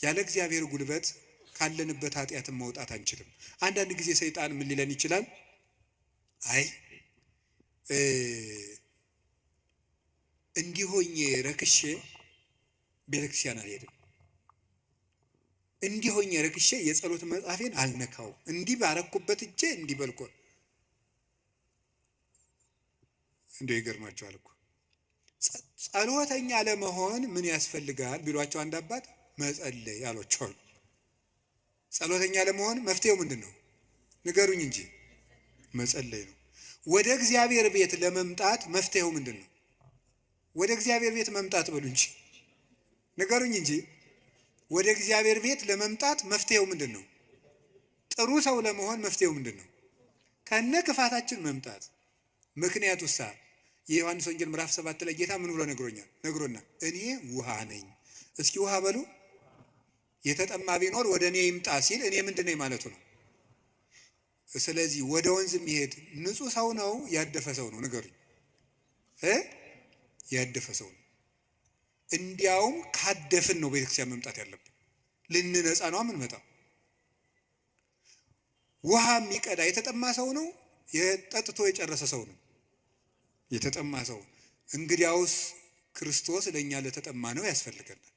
ያለ እግዚአብሔር ጉልበት ካለንበት ኃጢአትን መውጣት አንችልም። አንዳንድ ጊዜ ሰይጣን ምን ሊለን ይችላል? አይ እንዲሆኝ ረክሼ ቤተክርስቲያን አልሄድም፣ እንዲሆኝ ረክሼ የጸሎት መጽሐፌን አልነካው፣ እንዲህ ባረኩበት እጄ እንዲህ በልኮ እንደው ይገርማቸዋል እኮ ጸሎተኛ ለመሆን ምን ያስፈልጋል ቢሏቸው አንድ አባት መጸለይ አሏቸው። ጸሎተኛ ለመሆን መፍትሄው ምንድን ነው? ንገሩኝ እንጂ መጸለይ ነው። ወደ እግዚአብሔር ቤት ለመምጣት መፍትሄው ምንድን ነው? ወደ እግዚአብሔር ቤት መምጣት በሉ እንጂ ንገሩኝ እንጂ ወደ እግዚአብሔር ቤት ለመምጣት መፍትሄው ምንድን ነው? ጥሩ ሰው ለመሆን መፍትሄው ምንድን ነው? ከነ ክፋታችን መምጣት። ምክንያቱሳ የዮሐንስ ወንጌል ምዕራፍ 7 ላይ ጌታ ምን ብሎ ነግሮና እኔ ውሃ ነኝ። እስኪ ውሃ በሉ። የተጠማ ቢኖር ወደ እኔ ይምጣ ሲል እኔ ምንድን ነኝ ማለቱ ነው። ስለዚህ ወደ ወንዝ የሚሄድ ንጹህ ሰው ነው ያደፈ ሰው ነው? ንገሩኝ። ያደፈ ሰው ነው። እንዲያውም ካደፍን ነው ቤተክርስቲያን መምጣት ያለብን። ልንነጻ ነው የምንመጣው። ውሃ የሚቀዳ የተጠማ ሰው ነው? የጠጥቶ የጨረሰ ሰው ነው? የተጠማ ሰው። እንግዲያውስ ክርስቶስ ለእኛ ለተጠማ ነው ያስፈልገናል።